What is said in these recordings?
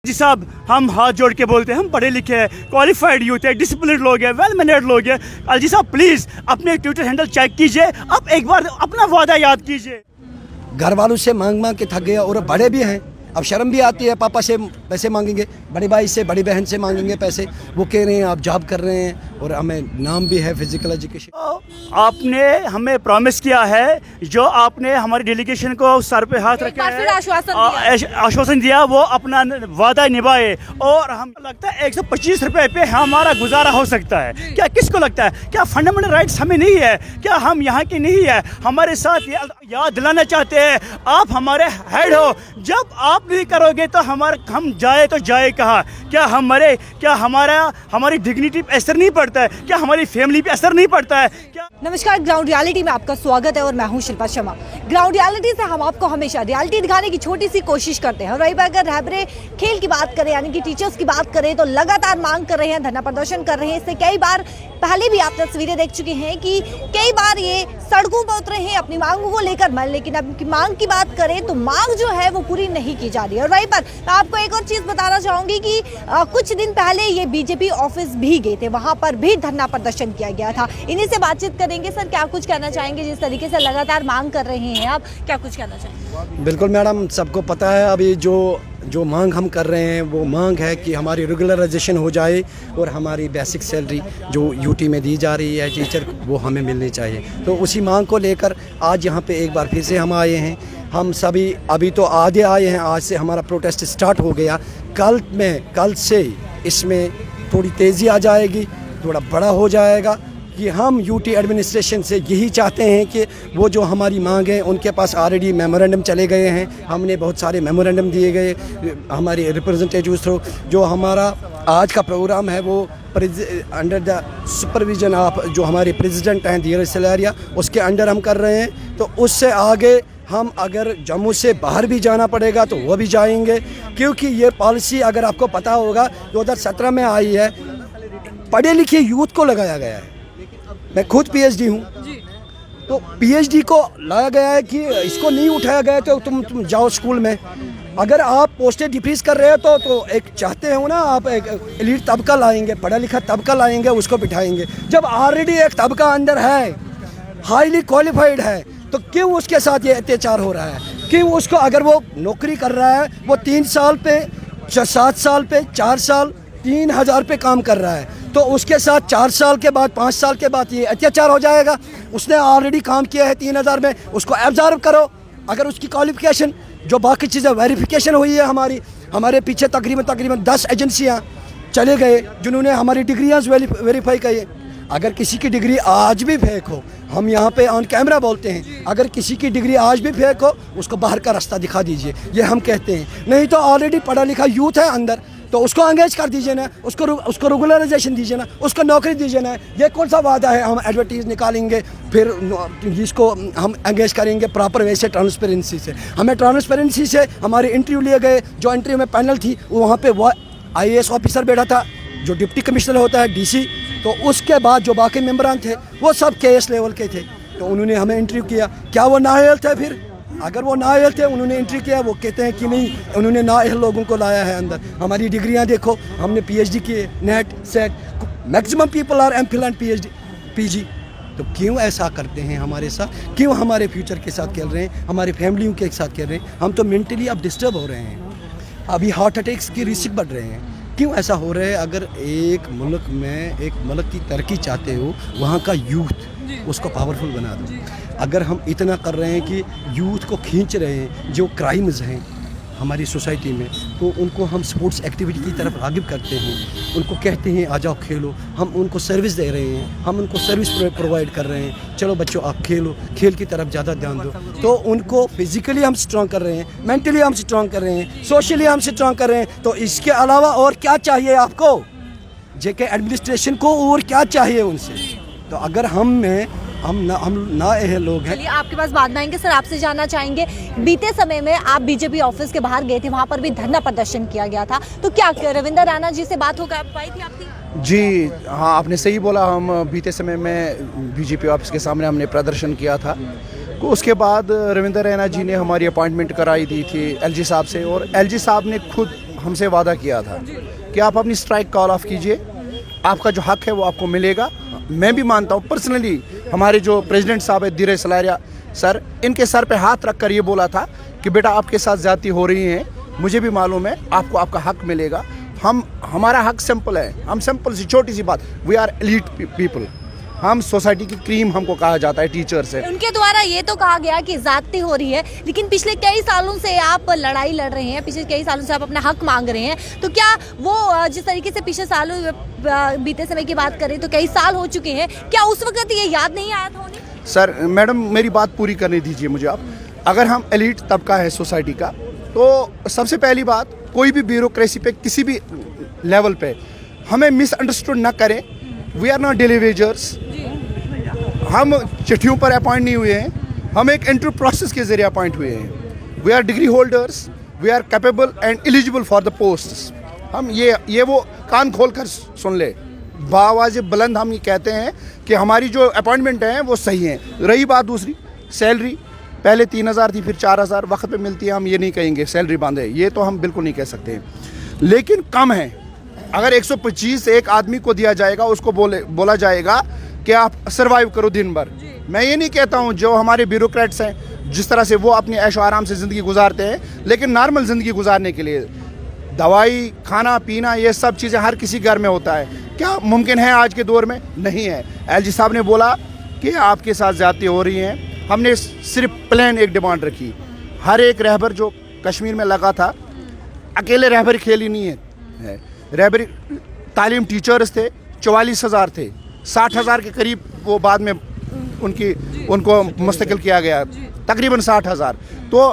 जी साहब, हम हाथ जोड़ के बोलते हैं, हम पढ़े लिखे हैं, क्वालिफाइड यूथ है, डिसिप्लिन लोग हैं, वेल मैनर्ड लोग हैं। अलजी साहब प्लीज़ अपने ट्विटर हैंडल चेक कीजिए, अब एक बार अपना वादा याद कीजिए। घर वालों से मांग मांग के थक गए और बड़े भी हैं, अब शर्म भी आती है। पापा से पैसे मांगेंगे, बड़े भाई से, बड़ी बहन से मांगेंगे पैसे। वो कह रहे हैं आप जॉब कर रहे हैं और हमें नाम भी है फिजिकल एजुकेशन। आपने हमें प्रॉमिस किया है, जो आपने हमारी डेलीगेशन को सर पे हाथ रखा है, आश्वासन दिया, वो अपना वादा निभाए। और हम लगता है 125 रुपए पे हमारा गुजारा हो सकता है। क्या किसको लगता है? क्या फंडामेंटल राइट्स हमें नहीं है? क्या हम यहाँ की नहीं है? हमारे साथ याद दिलाना चाहते हैं, आप हमारे हेड हो। जब आप नहीं करोगे तो हम जाए तो जाए कहाँ? क्या हमारी डिग्निटी पे असर नहीं पड़ता है? क्या हमारी फैमिली पे असर नहीं पड़ता है? क्या? नमस्कार, ग्राउंड रियलिटी में आपका स्वागत है और मैं हूं शिल्पा शर्मा। ग्राउंड रियलिटी से हम आपको हमेशा रियलिटी दिखाने की छोटी सी कोशिश करते हैं। और वही अगर रहबरे खेल की बात करें, यानी कि टीचर्स की बात करें, तो लगातार मांग कर रहे हैं, धरना प्रदर्शन कर रहे हैं। इससे कई बार पहले भी आप तस्वीरें देख चुके हैं कि कई बार ये सड़कों पर उतरे हैं अपनी मांगों को लेकर। लेकिन अब मांग की बात करें तो मांग जो है वो पूरी नहीं की जा रही है। और वहीं पर मैं आपको एक और चीज बताना चाहूंगी कि कुछ दिन पहले ये बीजेपी ऑफिस भी गए थे, वहां पर भी धरना प्रदर्शन किया गया था। इन्हीं से बातचीत करेंगे। सर, क्या कुछ कहना चाहेंगे? जिस तरीके से लगातार मांग कर रहे हैं आप, क्या कुछ कहना चाहेंगे? बिल्कुल मैडम, सबको पता है अभी जो मांग हम कर रहे हैं वो मांग है कि हमारी रेगुलराइजेशन हो जाए और हमारी बेसिक सैलरी जो यूटी में दी जा रही है टीचर, वो हमें मिलनी चाहिए। तो उसी मांग को लेकर आज यहाँ पे एक बार फिर से हम आए हैं। हम सभी अभी तो आधे आए हैं, आज से हमारा प्रोटेस्ट स्टार्ट हो गया। कल से इसमें थोड़ी तेज़ी आ जाएगी, थोड़ा बड़ा हो जाएगा कि हम यूटी एडमिनिस्ट्रेशन से यही चाहते हैं कि वो जो हमारी मांग है, उनके पास ऑलरेडी मेमोरेंडम चले गए हैं। हमने बहुत सारे मेमोरेंडम दिए गए हमारे रिप्रेजेंटेटिव्स थ्रू। जो हमारा आज का प्रोग्राम है वो अंडर द सुपरविजन ऑफ जो हमारे प्रेसिडेंट हैं धीरज सलारिया, उसके अंडर हम कर रहे हैं। तो उससे आगे हम अगर जम्मू से बाहर भी जाना पड़ेगा तो वो भी जाएंगे, क्योंकि ये पॉलिसी अगर आपको पता होगा 2017 में आई है, पढ़े लिखे यूथ को लगाया गया है। मैं खुद पीएचडी हूँ, तो पीएचडी को लाया गया है कि इसको नहीं उठाया गया तो तुम जाओ स्कूल में। अगर आप पोस्टें डिक्रीज कर रहे हो तो एक चाहते हो ना, आप एक एलीट तबका लाएंगे, पढ़ा लिखा तबका लाएंगे, उसको बिठाएंगे। जब ऑलरेडी एक तबका अंदर है, हाईली क्वालिफाइड है, तो क्यों उसके साथ ये अत्याचार हो रहा है? क्यों उसको, अगर वो नौकरी कर रहा है, वो 3 साल पे 7 साल पे 4 साल 3000 पे काम कर रहा है, तो उसके साथ 4 साल के बाद 5 साल के बाद ये अत्याचार हो जाएगा? उसने ऑलरेडी काम किया है 3000 में, उसको एब्जॉर्ब करो। अगर उसकी क्वालिफिकेशन जो बाकी चीज़ें वेरिफिकेशन हुई है, हमारे पीछे तकरीबन 10 एजेंसियाँ चले गए जिन्होंने हमारी डिग्रियाँ वेरीफाई की। अगर किसी की डिग्री आज भी फेक हो, हम यहाँ पे ऑन कैमरा बोलते हैं, अगर किसी की डिग्री आज भी फेक हो, उसको बाहर का रास्ता दिखा दीजिए, ये हम कहते हैं। नहीं तो ऑलरेडी पढ़ा लिखा यूथ है अंदर, तो उसको एंगेज कर दीजिए ना, उसको रेगुलराइजेशन दीजिए ना, उसको नौकरी दीजिए ना। ये कौन सा वादा है? हम एडवर्टीज निकालेंगे, फिर इसको हम एंगेज करेंगे प्रॉपर वे से, ट्रांसपेरेंसी से। हमें ट्रांसपेरेंसी से हमारे इंटरव्यू लिए गए, जो इंटरव्यू में पैनल थी वहाँ पे वो IAS ऑफिसर बैठा था, जो डिप्टी कमिश्नर होता है DC, तो उसके बाद जो बाकी मेम्बरान थे वो सब KS लेवल के थे। तो उन्होंने हमें इंटरव्यू किया, क्या वो नाअहल थे? फिर अगर वो नाअहल थे, उन्होंने इंटरव्यू किया, वो कहते हैं कि नहीं, उन्होंने नाअहल लोगों को लाया है अंदर। हमारी डिग्रियां देखो, हमने PhD किए, NET SET, maximum people are MPhil एंड PhD PG। तो क्यों ऐसा करते हैं हमारे साथ? क्यों हमारे फ्यूचर के साथ खेल रहे हैं, हमारी फैमिलियों के साथ खेल रहे हैं? हम तो मेंटली अब डिस्टर्ब हो रहे हैं, अभी हार्ट अटैक्स की रिस्क बढ़ रहे हैं। क्यों ऐसा हो रहा है? अगर एक मुल्क की तरक्की चाहते हो, वहाँ का यूथ उसको पावरफुल बना दो। अगर हम इतना कर रहे हैं कि यूथ को खींच रहे हैं, जो क्राइम्स हैं हमारी सोसाइटी में, तो उनको हम स्पोर्ट्स एक्टिविटी की तरफ राग़िब करते हैं, उनको कहते हैं आ जाओ खेलो, हम उनको सर्विस दे रहे हैं, हम उनको सर्विस प्रोवाइड कर रहे हैं। चलो बच्चों आप खेलो, खेल की तरफ ज़्यादा ध्यान दो। तो उनको फिज़िकली हम स्ट्रॉन्ग कर रहे हैं, मेंटली हम स्ट्रॉन्ग कर रहे हैं, सोशली हम स्ट्रॉन्ग कर रहे हैं। तो इसके अलावा और क्या चाहिए आपको? JK एडमिनिस्ट्रेशन को और क्या चाहिए उनसे? तो अगर हम नाअहल लोग हैं। चलिए, आपके पास बाद में आएंगे। सर, आपसे जानना चाहेंगे, बीते समय में आप बीजेपी ऑफिस के बाहर गए थे, वहाँ पर भी धरना प्रदर्शन किया गया था, तो क्या रविंदर राणा जी से बात हो पाई थी आपकी? जी हाँ, आपने सही बोला। हम बीते समय में बीजेपी ऑफिस के सामने हमने प्रदर्शन किया था। उसके बाद रविंदर रैना जी ने हमारी अपॉइंटमेंट कराई दी थी LG साहब से, और LG साहब ने खुद हमसे वादा किया था कि आप अपनी स्ट्राइक कॉल ऑफ कीजिए, आपका जो हक है वो आपको मिलेगा। मैं भी मानता हूँ पर्सनली, हमारे जो प्रेसिडेंट साहब है धीरे सलारिया सर, इनके सर पे हाथ रख कर ये बोला था कि बेटा आपके साथ ज़्यादती हो रही है, मुझे भी मालूम है, आपको आपका हक मिलेगा। हमारा हक सिंपल है, हम सिंपल सी छोटी सी बात, वी आर एलीट पीपल, हम सोसाइटी की क्रीम हमको कहा जाता है, टीचर से। उनके द्वारा ये तो कहा गया कि ज्यादती हो रही है, लेकिन पिछले कई सालों से आप लड़ाई लड़ रहे हैं, पिछले कई सालों से आप अपना हक मांग रहे हैं, तो क्या वो जिस तरीके से पिछले सालों बीते समय की बात करें तो कई साल हो चुके हैं, क्या उस वक्त ये याद नहीं आया था उन्हें? सर मैडम मेरी बात पूरी करने दीजिए मुझे आप। अगर हम एलीट तबका है सोसाइटी का, तो सबसे पहली बात, कोई भी ब्यूरोक्रेसी पे किसी भी लेवल पे हमें मिसअंडरस्टूड ना करें। We are not daily wagers, हम चिट्ठियों पर अपॉइंट नहीं हुए हैं, हम एक इंटरव्यू प्रोसेस के जरिए अपॉइंट हुए हैं। We are degree holders, we are capable and eligible for the post. हम ये वो कान खोल कर सुन ले, बावाज़ बुलंद हम ये कहते हैं कि हमारी जो अपॉइंटमेंट है वो सही है। रही बात दूसरी, सैलरी पहले 3,000 थी, फिर 4,000 वक्त पे मिलती है, हम ये नहीं कहेंगे सैलरी बांधे, ये तो हम बिल्कुल नहीं कह सकते, लेकिन कम है। अगर 125 एक आदमी को दिया जाएगा, उसको बोला जाएगा कि आप सर्वाइव करो दिन भर। मैं ये नहीं कहता हूँ जो हमारे ब्यूरोक्रेट्स हैं जिस तरह से वो अपनी ऐशो आराम से ज़िंदगी गुजारते हैं, लेकिन नॉर्मल ज़िंदगी गुजारने के लिए दवाई, खाना पीना, ये सब चीज़ें हर किसी घर में होता है। क्या मुमकिन है आज के दौर में? नहीं है। एलजी साहब ने बोला कि आपके साथ ज़्यादती हो रही हैं, हमने सिर्फ प्लान एक डिमांड रखी, हर एक रहबर जो कश्मीर में लगा था, अकेले रहबरी खेल ही नहीं है, रहबरी तालीम टीचर्स थे 44,000 थे, 60,000 के करीब वो बाद में उनको मुस्तकिल किया गया, तकरीबन 60,000। तो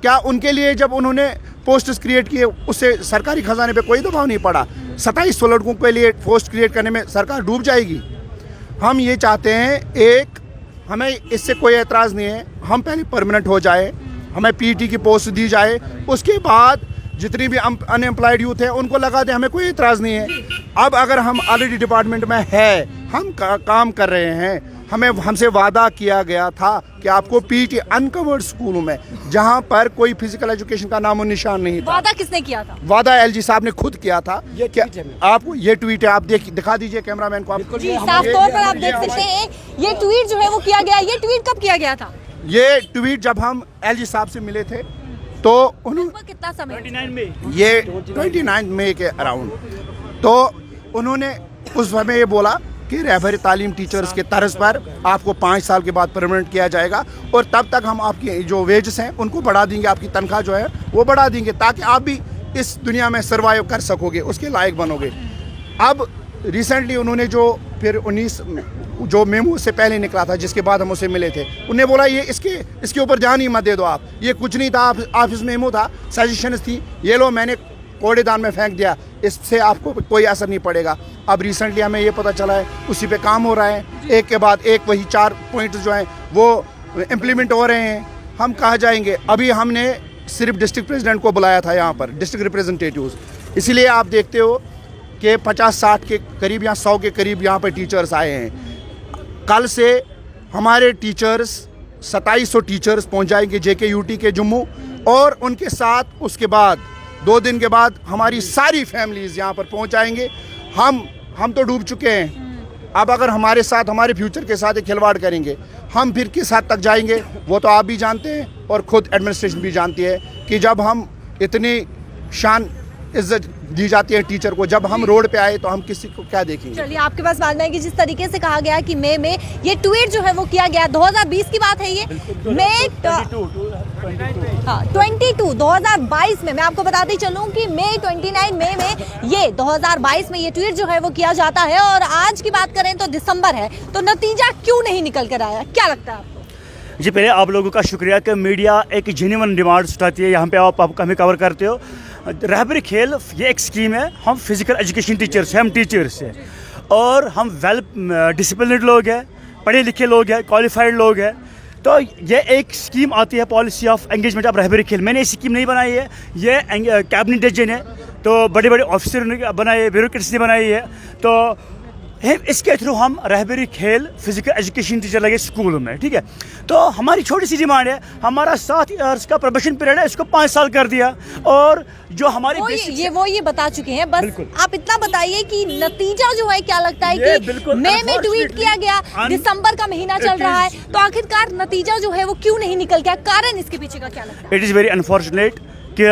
क्या उनके लिए जब उन्होंने पोस्ट्स क्रिएट किए, उससे सरकारी खजाने पे कोई दबाव नहीं पड़ा? 2700 लड़कों के लिए पोस्ट क्रिएट करने में सरकार डूब जाएगी? हम ये चाहते हैं, हमें इससे कोई एतराज़ नहीं है, हम पहले परमानेंट हो जाए, हमें पीटी की पोस्ट दी जाए, उसके बाद जितनी भी अनएम्प्लॉयड यूथ है उनको लगा दें, हमें कोई एतराज़ नहीं है। अब अगर हम ऑलरेडी डिपार्टमेंट में है, हम काम कर रहे हैं, हमसे वादा किया गया था कि आपको पीटी अनकवर्ड स्कूलों में जहां पर कोई फिजिकल एजुकेशन का नामो निशान नहीं था। वादा किसने किया था? वादा एलजी साहब ने खुद किया था। आपको ये ट्वीट है, आप दिखा दीजिए कैमरामैन को। आप जी, साफ तौर पर आप देख सकते हैं, ये ट्वीट जो है वो किया गया। ये ट्वीट कब किया गया था? ये ट्वीट जब हम एलजी साहब से मिले थे, तो उन्होंने कितना समय? 29 में, ये 29 मई के अराउंड, तो उन्होंने उस समय ये बोला कि रहबरी तालीम टीचर्स के तर्ज पर आपको 5 साल के बाद परमानेंट किया जाएगा, और तब तक हम आपकी जो वेजेस हैं उनको बढ़ा देंगे, आपकी तनख्वाह जो है वो बढ़ा देंगे, ताकि आप भी इस दुनिया में सर्वाइव कर सकोगे, उसके लायक बनोगे। अब रिसेंटली उन्होंने जो फिर 19 जो मेमो से पहले निकला था, जिसके बाद हम उसे मिले थे, उन्हें बोला ये इसके ऊपर जान ही मत दे दो आप, ये कुछ नहीं था, ऑफिस मेमो था, सजेशंस थी, ये लो मैंने कूड़ेदान में फेंक दिया, इससे आपको कोई असर नहीं पड़ेगा। अब रिसेंटली हमें ये पता चला है उसी पे काम हो रहा है, एक के बाद एक वही 4 पॉइंट्स जो हैं वो इम्प्लीमेंट हो रहे हैं। हम कहाँ जाएंगे? अभी हमने सिर्फ डिस्ट्रिक्ट प्रेसिडेंट को बुलाया था यहाँ पर, डिस्ट्रिक्ट रिप्रेजेंटेटिव्स, इसीलिए आप देखते हो कि 50-60 के करीब या 100 के करीब यहाँ पर टीचर्स आए हैं। कल से हमारे टीचर्स 2700 टीचर्स पहुँच जाएंगे JKUT के जम्मू, और उनके साथ उसके बाद 2 दिन के बाद हमारी सारी फैमिलीज़ यहाँ पर पहुँच जाएंगे। हम तो डूब चुके हैं, अब अगर हमारे साथ, हमारे फ्यूचर के साथ एक खिलवाड़ करेंगे, हम फिर किस हद तक जाएंगे वो तो आप भी जानते हैं, और ख़ुद एडमिनिस्ट्रेशन भी जानती है कि जब हम इतनी शान इज्जत दी जाती है टीचर को, जब हम रोड पे आए तो हम किसी को क्या देखेंगे? चलिए, आपके पास मानना है कि जिस तरीके से कहा गया कि मई में ये ट्वीट जो है वो किया गया, 2020 की बात है ये, मई 22 2022 में, मैं आपको बताती चलूं कि मई 29 मई में ये 2022 में ये ट्वीट जो है वो किया जाता है, और आज की बात करें तो दिसंबर है, तो नतीजा क्यों नहीं निकल कर आया, क्या लगता है आपको? जी, पहले आप लोगों का शुक्रिया कि मीडिया एक जेन्युइन डिमांड्स उठाती है, यहाँ पे आप हमें कवर करते हो। रहबरी खेल ये एक स्कीम है, हम फिजिकल एजुकेशन टीचर्स हैं, हम टीचर्स हैं, और हम वेल डिसिप्लिन्ड लोग हैं, पढ़े लिखे लोग हैं, क्वालिफाइड लोग हैं। तो ये एक स्कीम आती है, पॉलिसी ऑफ एंगेजमेंट ऑफ रहबरी खेल। मैंने ये स्कीम नहीं बनाई है, ये कैबिनेट डिसीजन है, तो बड़े बड़े ऑफिसर ने बनाई है, ब्यूरोक्रेट्स ने बनाई है। तो इसके थ्रू हम रहबरी खेल फिजिकल एजुकेशन टीचर लगे स्कूल में, ठीक है। तो हमारी छोटी सी डिमांड है, हमारा 7 ईयर्स का प्रोबेशन पीरियड है, इसको 5 साल कर दिया। और जो हमारी वो ये बता चुके हैं, बस आप इतना बताइए कि नतीजा जो है क्या लगता है कि मई में ट्वीट किया गया, दिसंबर का महीना चल रहा है, तो आखिरकार नतीजा जो है वो क्यों नहीं निकल गया, कारण इसके पीछे का क्या लगता है? इट इज़ वेरी अनफॉर्चुनेट कि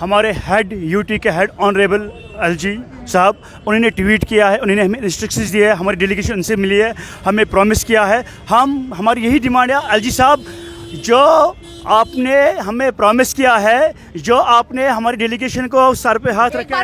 हमारे हेड यूटी के हेड ऑनरेबल एलजी साहब, उन्होंने ट्वीट किया है, उन्होंने हमें इंस्ट्रक्शंस दिए है, हमारी डेलीगेशन उनसे मिली है, हमें प्रॉमिस किया है। हमारी यही डिमांड है एलजी साहब, जो आपने हमें प्रॉमिस किया है, जो आपने हमारी डेलीगेशन को सर पे हाथ रखे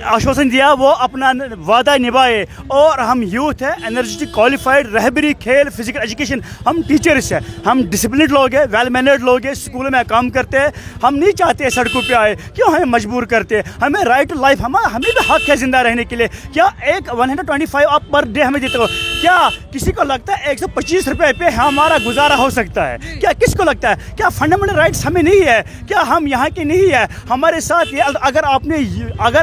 आश्वासन दिया, वो अपना वादा निभाए। और हम यूथ है, एनर्जेटिक, क्वालिफाइड, रहबरी खेल फिजिकल एजुकेशन, हम टीचर्स हैं, हम डिसिप्लिन लोग हैं, वेल मैनर्ड लोग हैं, स्कूलों में काम करते हैं। हम नहीं चाहते सड़कों पे आए, क्यों हमें मजबूर करते हैं? हमें राइट टू लाइफ, हमें भी हक है जिंदा रहने के लिए। क्या एक 125 आप पर डे हमें देते हो? क्या किसी को लगता है 125 रुपये पे हमारा गुजारा हो सकता है? क्या किसको लगता है? क्या फंडामेंटल राइट्स हमें नहीं है? क्या हम यहाँ के नहीं है? हमारे साथ ये अगर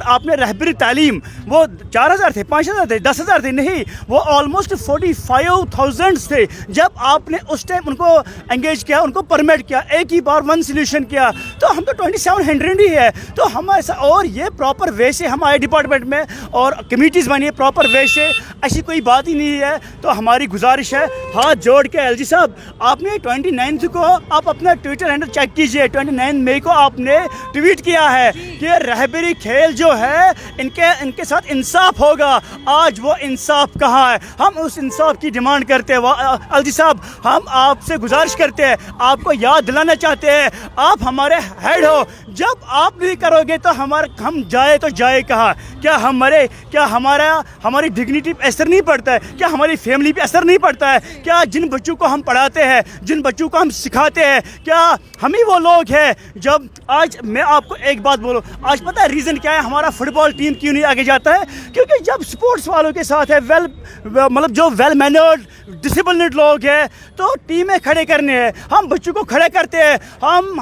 आपने रहबरी तालीम, वो 4000 थे, 5000 थे, 10,000 थे, नहीं, वो ऑलमोस्ट 45,000 थे। जब आपने उस टाइम उनको एंगेज किया, उनको परमिट किया, एक ही बार वन सोल्यूशन किया, तो हम तो 2700 ही है। तो हमारे साथ, और ये प्रॉपर वे से हम आए डिपार्टमेंट में और कमेटीज़ बनी है प्रॉपर वे से, ऐसी कोई बात ही नहीं है। तो हमारी गुजारिश है, हाथ जोड़ के एलजी साहब, आपने 29 को आप अपना ट्विटर हैंडल चेक कीजिए, 29 मई को आपने ट्वीट किया है कि रहबरी खेल जो है इनके साथ इंसाफ होगा। आज वो इंसाफ कहाँ है? हम उस इंसाफ की डिमांड करते हैं एलजी साहब। हम आपसे गुजारिश करते हैं, आपको याद दिलाना चाहते हैं, आप हमारे हेड हो। जब आप नहीं करोगे तो हम जाए तो जाए कहाँ? क्या हमारी डिग्निटी पे असर नहीं पड़ता है? क्या हमारी फैमिली पे असर नहीं पड़ता है? क्या जिन बच्चों को हम पढ़ाते हैं, जिन बच्चों को हम सिखाते हैं, क्या हम ही वो लोग हैं? जब आज मैं आपको एक बात बोलूं, आज पता है रीज़न क्या है हमारा फुटबॉल टीम क्यों नहीं आगे जाता है? क्योंकि जब स्पोर्ट्स वालों के साथ है, जो वेल मैनर्ड डिसिप्लिन्ड लोग हैं, तो टीमें खड़े करने हैं, हम बच्चों को खड़े करते हैं,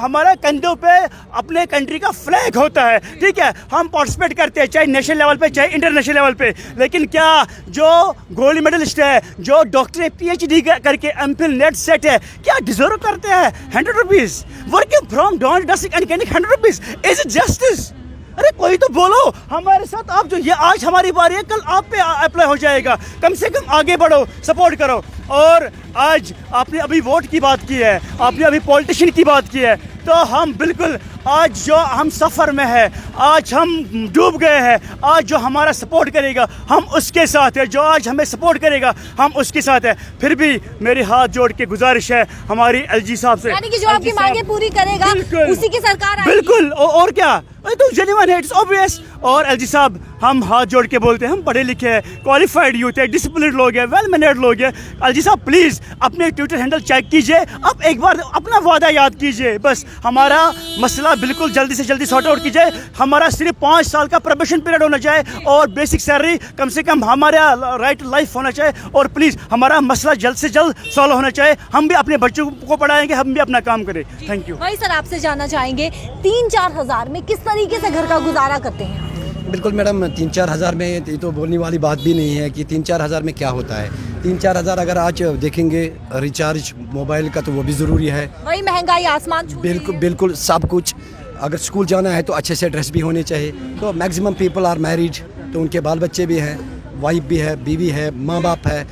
हमारे कंधों पे अपने कंट्री का फ्लैग होता है, ठीक है, हम पार्टिसिपेट करते हैं, चाहे नेशनल लेवल पे चाहे इंटरनेशनल लेवल पे। लेकिन क्या जो गोल्ड मेडलिस्ट है, जो डॉक्टर PhD करके एमफिल नेट सेट है, क्या डिजर्व करते हैं 100 rupees? Working from dawn dustic and canning 100 rupees, is it justice? अरे कोई तो बोलो हमारे साथ। आप जो ये आज हमारी बारी है, कल आप पे अप्लाई हो जाएगा। कम से कम आगे बढ़ो, सपोर्ट करो। और आज आपने अभी वोट की बात की है, आपने अभी पॉलिटिशियन की बात की है, तो हम बिल्कुल आज जो हम सफ़र में है, आज हम डूब गए हैं, आज जो हमारा सपोर्ट करेगा हम उसके साथ है, जो आज हमें सपोर्ट करेगा हम उसके साथ है। फिर भी मेरी हाथ जोड़ के गुजारिश है हमारी एलजी साहब से, यानी कि जो आपकी मांगे पूरी करेगा उसी की सरकार आएगी। बिल्कुल, और क्या, तो जेन्युइन है, इट्स ऑब्वियस। और एलजी साहब, हम हाथ जोड़ के बोलते हैं, हम पढ़े लिखे हैं, क्वालिफाइड यूथ है, डिसिप्लिन लोग हैं, वेल मैनर्ड लोग हैं। एलजी साहब प्लीज़ अपने ट्विटर हैंडल चेक कीजिए, अब एक बार अपना वादा याद कीजिए। बस हमारा मसला बिल्कुल जल्दी से जल्दी सॉर्ट आउट कीजिए। हमारा सिर्फ 5 साल का प्रोबेशन पीरियड होना चाहिए और बेसिक सैलरी कम से कम हमारा राइट लाइफ होना चाहिए। और प्लीज़ हमारा मसला जल्द से जल्द सॉल्व होना चाहिए। हम भी अपने बच्चों को पढ़ाएंगे, हम भी अपना काम करें। Thank you. भाई सर, आपसे जानना चाहेंगे 3-4 हज़ार में किस तरीके से घर का गुजारा करते हैं? बिल्कुल मैडम, 3-4 हज़ार में ये तो बोलने वाली बात भी नहीं है कि 3-4 हज़ार में क्या होता है। 3-4 हज़ार अगर आज देखेंगे रिचार्ज मोबाइल का तो वो भी ज़रूरी है, वही महंगाई आसमान छू रही है। बिल्कुल सब कुछ। अगर स्कूल जाना है तो अच्छे से ड्रेस भी होने चाहिए। तो मैक्सिमम पीपल आर मैरिड, तो उनके बाल बच्चे भी हैं, वाइफ भी है, बीवी है, माँ बाप है,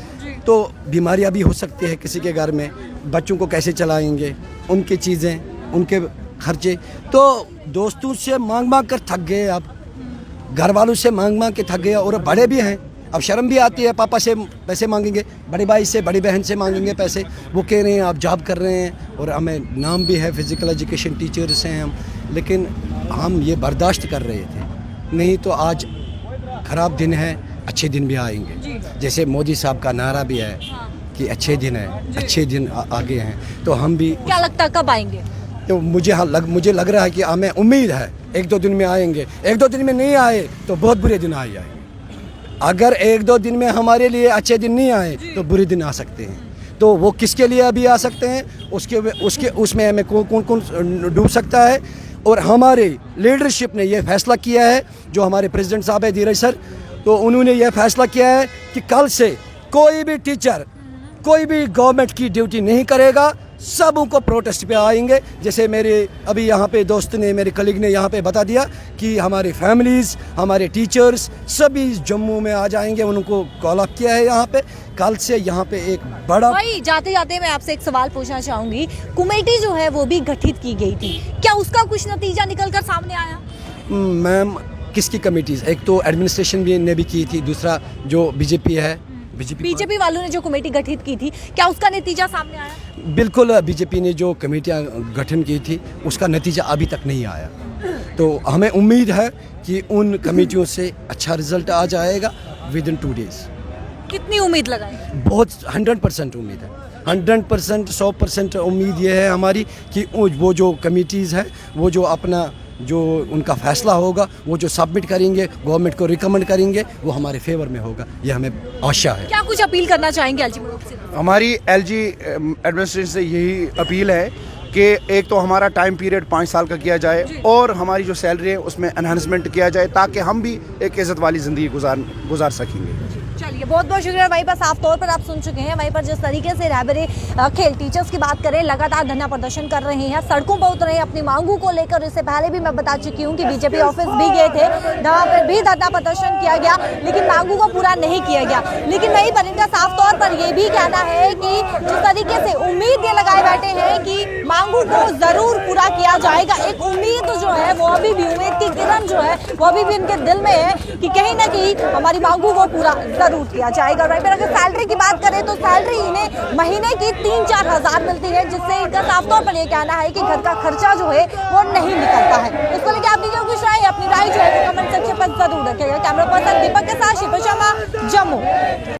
तो बीमारियाँ भी हो सकती है किसी के घर में। बच्चों को कैसे चलाएंगे, उनकी चीज़ें, उनके खर्चे। तो दोस्तों से मांग कर थक गए, अब घर वालों से मांग के थक गए। और बड़े भी हैं, अब शर्म भी आती है, पापा से पैसे मांगेंगे, बड़े भाई से, बड़ी बहन से मांगेंगे पैसे। वो कह रहे हैं आप जॉब कर रहे हैं और हमें नाम भी है, फिज़िकल एजुकेशन टीचर्स हैं हम, लेकिन हम ये बर्दाश्त कर रहे थे। नहीं तो आज ख़राब दिन है, अच्छे दिन भी आएंगे। जैसे मोदी साहब का नारा भी है कि अच्छे दिन है, अच्छे दिन आगे हैं। तो हम भी, क्या लगता है कब आएंगे? तो मुझे लग रहा है कि हमें उम्मीद है 1-2 दिन में आएंगे। 1-2 दिन में नहीं आए तो बहुत बुरे दिन आ जाएंगे। अगर 1-2 दिन में हमारे लिए अच्छे दिन नहीं आए तो बुरे दिन आ सकते हैं। तो वो किसके लिए अभी आ सकते हैं, उसमें हमें कौन डूब सकता है। और हमारे लीडरशिप ने ये फैसला किया है, जो हमारे प्रेसिडेंट साहब है धीरज सर, तो तो उन्होंने यह फैसला किया है कि कल से कोई भी टीचर कोई भी गवर्नमेंट की ड्यूटी नहीं करेगा, सब उनको प्रोटेस्ट पे आएंगे। जैसे मेरे अभी यहाँ पे दोस्त ने, मेरे कलीग ने यहाँ पे बता दिया कि हमारी फैमिलीज़, हमारे टीचर्स सभी जम्मू में आ जाएंगे, उनको कॉल अप किया है यहाँ पे। कल से यहाँ पे एक बड़ा भाई जाते जाते मैं आपसे एक सवाल पूछना चाहूंगी, कमेटी जो है वो भी गठित की गई थी, क्या उसका कुछ नतीजा निकल कर सामने आया? मैम किसकी कमेटीज़, एक तो एडमिनिस्ट्रेशन भी ने भी की थी, दूसरा जो बीजेपी है, बीजेपी वालों ने जो कमेटी गठित की थी, क्या उसका नतीजा सामने आया? बिल्कुल, बीजेपी ने जो कमेटियां गठन की थी उसका नतीजा अभी तक नहीं आया। तो हमें उम्मीद है कि उन कमेटियों से अच्छा रिजल्ट आ जाएगा विद इन 2 डेज। कितनी उम्मीद लगाई? बहुत 100% उम्मीद है, 100% 100% उम्मीद ये है हमारी कि वो जो कमेटीज़ है वो जो अपना जो उनका फैसला होगा वो जो सबमिट करेंगे, गवर्नमेंट को रिकमेंड करेंगे, वो हमारे फेवर में होगा, ये हमें आशा है। क्या कुछ अपील करना चाहेंगे एलजी ग्रुप से? हमारी एलजी एडमिनिस्ट्रेशन से यही अपील है कि एक तो हमारा टाइम पीरियड 5 साल का किया जाए और हमारी जो सैलरी है उसमें एनहांसमेंट किया जाए ताकि हम भी एक इज़्ज़त वाली ज़िंदगी गुजार सकेंगे। चलिए बहुत बहुत शुक्रिया। वहीं पर साफ तौर पर आप सुन चुके हैं, वहीं पर जिस तरीके से रहबरे खेल टीचर्स की बात करें, लगातार धरना प्रदर्शन कर रहे हैं, सड़कों पर उतरे हैं अपनी मांगों को लेकर। इससे पहले भी मैं बता चुकी हूं कि बीजेपी ऑफिस भी गए थे, वहां पर भी धरना प्रदर्शन किया गया, लेकिन मांगों को पूरा नहीं किया गया। लेकिन वहीं पर इनका साफ तौर पर यह भी कहना है कि जिस तरीके से उम्मीद ये लगाए बैठे हैं कि मांगों को जरूर पूरा किया जाएगा, एक उम्मीद जो है वो अभी भी, उम्मीद की किरण जो है वो अभी भी इनके दिल में है कि कहीं ना कहीं हमारी मांगों को पूरा जरूर किया जाएगा। और अगर सैलरी की बात करें तो सैलरी इन्हें महीने की 3-4 हज़ार मिलती है, जिससे इनका साफ तौर पर यह कहना है कि घर का खर्चा जो है वो नहीं निकलता है। इसको लेकर आपकी जो कुछ राय, अपनी राय जो है वो कमेंट सेक्शन पर जरूर रखेगा। कैमरा पर्सन दीपक के साथ शिल्पा शर्मा, जम्मू।